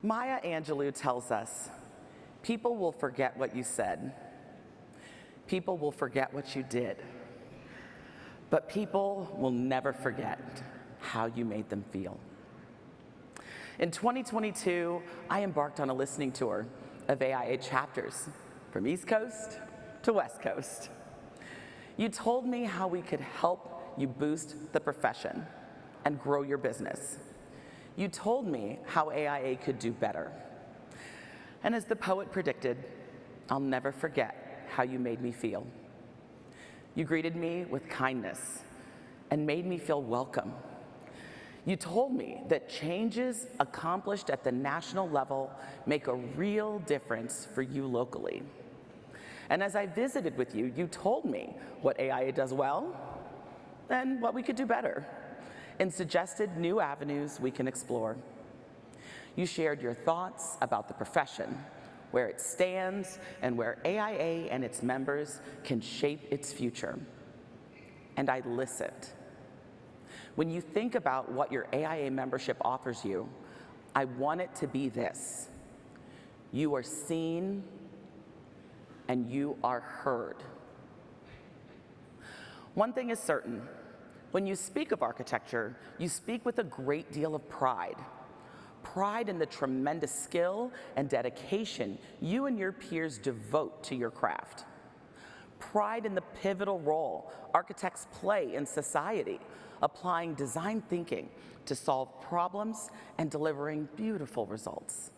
Maya Angelou tells us, people will forget what you said. People will forget what you did. But people will never forget how you made them feel. In 2022, I embarked on a listening tour of AIA chapters from East Coast to West Coast. You told me how we could help you boost the profession and grow your business. You told me how AIA could do better. And as the poet predicted, I'll never forget how you made me feel. You greeted me with kindness and made me feel welcome. You told me that changes accomplished at the national level make a real difference for you locally. And as I visited with you, you told me what AIA does well and what we could do better, and suggested new avenues we can explore. You shared your thoughts about the profession, where it stands, and where AIA and its members can shape its future. And I listened. When you think about what your AIA membership offers you, I want it to be this: you are seen and you are heard. One thing is certain: when you speak of architecture, you speak with a great deal of pride. Pride in the tremendous skill and dedication you and your peers devote to your craft. Pride in the pivotal role architects play in society, applying design thinking to solve problems and delivering beautiful results.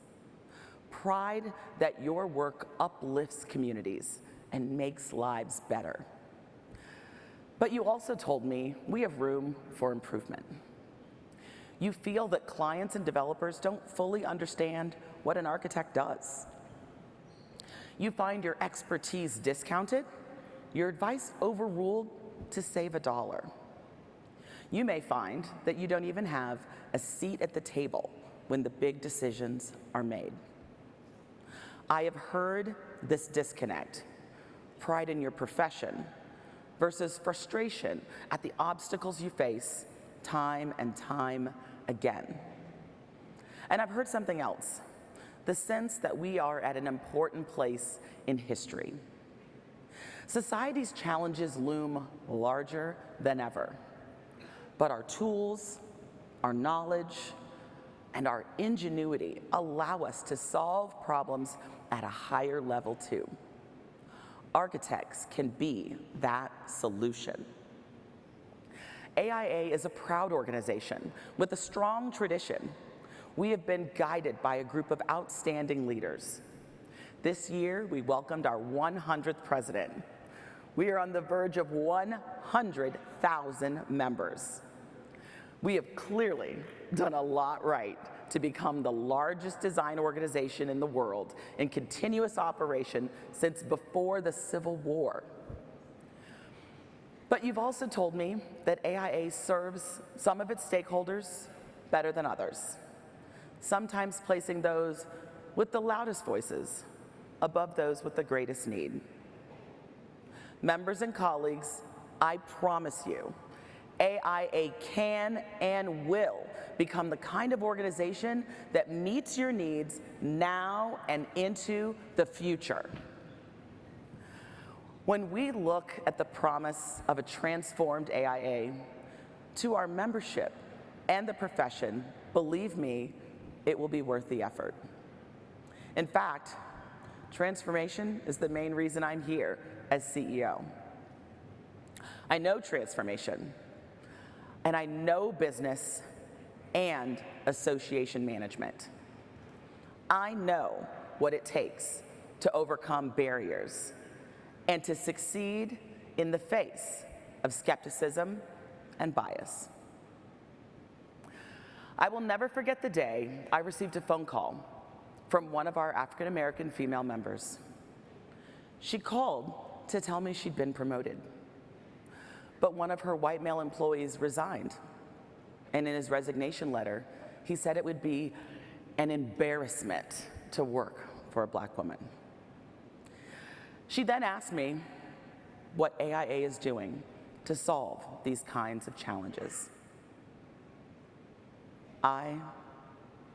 Pride that your work uplifts communities and makes lives better. But you also told me we have room for improvement. You feel that clients and developers don't fully understand what an architect does. You find your expertise discounted, your advice overruled to save $1. You may find that you don't even have a seat at the table when the big decisions are made. I have heard this disconnect: pride in your profession versus frustration at the obstacles you face time and time again. And I've heard something else: the sense that we are at an important place in history. Society's challenges loom larger than ever, but our tools, our knowledge, and our ingenuity allow us to solve problems at a higher level too. Architects can be that solution. AIA is a proud organization with a strong tradition. We have been guided by a group of outstanding leaders. This year, we welcomed our 100th president. We are on the verge of 100,000 members. We have clearly done a lot right to become the largest design organization in the world in continuous operation since before the Civil War. But you've also told me that AIA serves some of its stakeholders better than others, sometimes placing those with the loudest voices above those with the greatest need. Members and colleagues, I promise you, AIA can and will become the kind of organization that meets your needs now and into the future. When we look at the promise of a transformed AIA to our membership and the profession, believe me, it will be worth the effort. In fact, transformation is the main reason I'm here as CEO. I know transformation, and I know business and association management. I know what it takes to overcome barriers and to succeed in the face of skepticism and bias. I will never forget the day I received a phone call from one of our African American female members. She called to tell me she'd been promoted, but one of her white male employees resigned. And in his resignation letter, he said it would be an embarrassment to work for a Black woman. She then asked me what AIA is doing to solve these kinds of challenges. I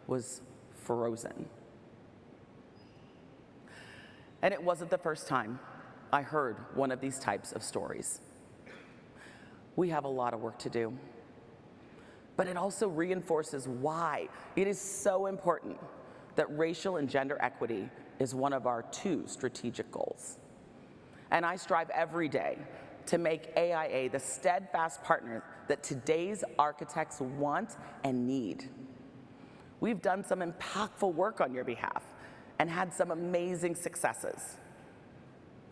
was frozen. And it wasn't the first time I heard one of these types of stories. We have a lot of work to do, but it also reinforces why it is so important that racial and gender equity is one of our 2 strategic goals. And I strive every day to make AIA the steadfast partner that today's architects want and need. We've done some impactful work on your behalf and had some amazing successes.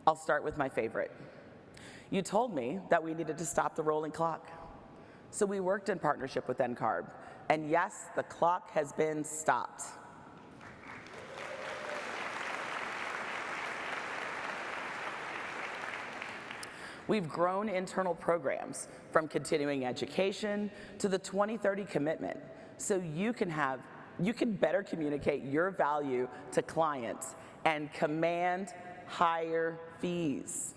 I'll start with my favorite. You told me that we needed to stop the rolling clock. So we worked in partnership with NCARB, and yes, the clock has been stopped. We've grown internal programs from continuing education to the 2030 commitment, so you can better communicate your value to clients and command higher fees.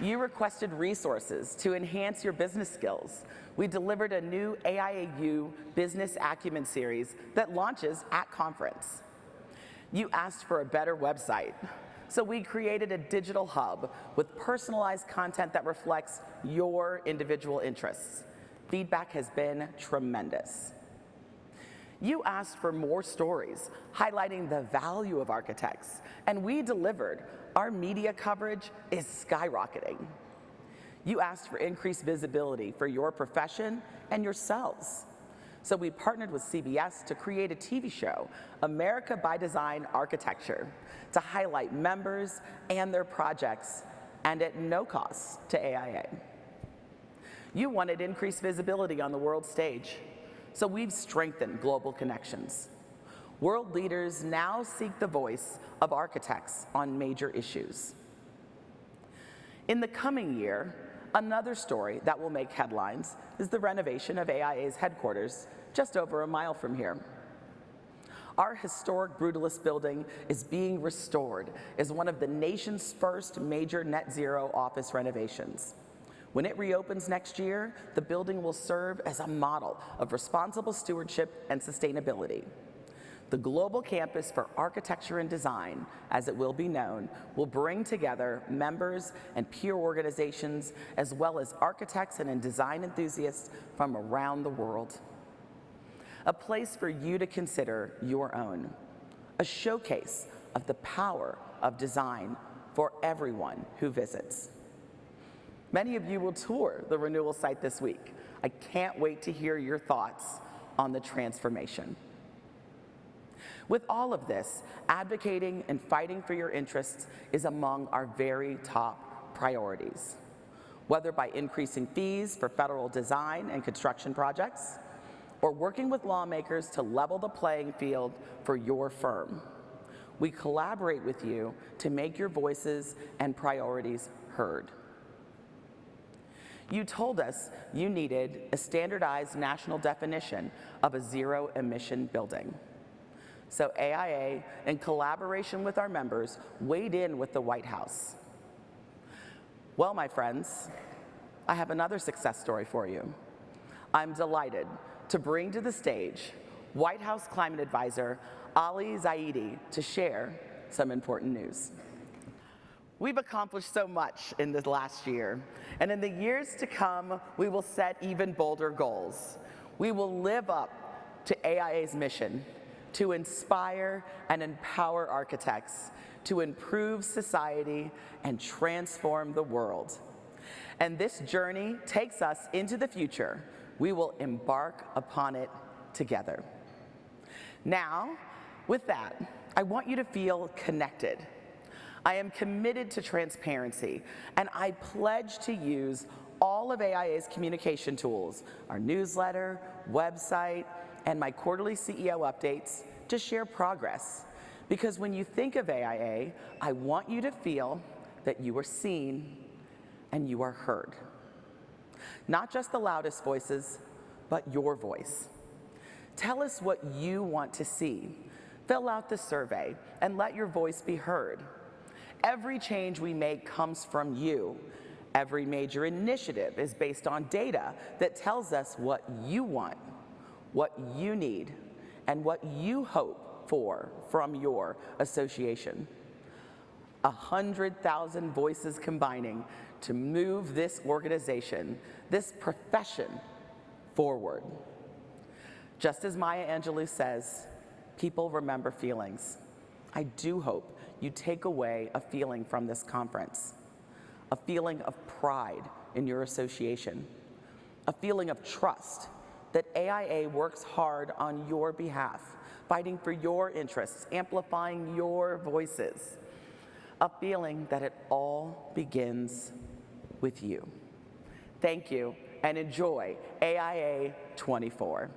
You requested resources to enhance your business skills. We delivered a new AIAU Business Acumen series that launches at conference. You asked for a better website, so we created a digital hub with personalized content that reflects your individual interests. Feedback has been tremendous. You asked for more stories highlighting the value of architects, and we delivered. Our media coverage is skyrocketing. You asked for increased visibility for your profession and yourselves. So we partnered with CBS to create a TV show, America by Design Architecture, to highlight members and their projects, and at no cost to AIA. You wanted increased visibility on the world stage, so we've strengthened global connections. World leaders now seek the voice of architects on major issues. In the coming year, another story that will make headlines is the renovation of AIA's headquarters just over a mile from here. Our historic Brutalist building is being restored as one of the nation's first major net zero office renovations. When it reopens next year, the building will serve as a model of responsible stewardship and sustainability. The Global Campus for Architecture and Design, as it will be known, will bring together members and peer organizations, as well as architects and design enthusiasts from around the world. A place for you to consider your own, a showcase of the power of design for everyone who visits. Many of you will tour the renewal site this week. I can't wait to hear your thoughts on the transformation. With all of this, advocating and fighting for your interests is among our very top priorities, whether by increasing fees for federal design and construction projects, or working with lawmakers to level the playing field for your firm. We collaborate with you to make your voices and priorities heard. You told us you needed a standardized national definition of a zero-emission building. So AIA, in collaboration with our members, weighed in with the White House. Well, my friends, I have another success story for you. I'm delighted to bring to the stage White House Climate Advisor Ali Zaidi to share some important news. We've accomplished so much in this last year, and in the years to come, we will set even bolder goals. We will live up to AIA's mission to inspire and empower architects to improve society and transform the world. And this journey takes us into the future. We will embark upon it together. Now, with that, I want you to feel connected. I am committed to transparency, and I pledge to use all of AIA's communication tools, our newsletter, website, and my quarterly CEO updates to share progress. Because when you think of AIA, I want you to feel that you are seen and you are heard. Not just the loudest voices, but your voice. Tell us what you want to see. Fill out the survey and let your voice be heard. Every change we make comes from you, Every major initiative is based on data that tells us what you want, what you need, and what you hope for from your association. 100,000 voices combining to move this organization, this profession, forward. Just as Maya Angelou says, people remember feelings. I do hope you take away a feeling from this conference, a feeling of pride in your association, a feeling of trust that AIA works hard on your behalf, fighting for your interests, amplifying your voices, a feeling that it all begins with you. Thank you, and enjoy AIA 24.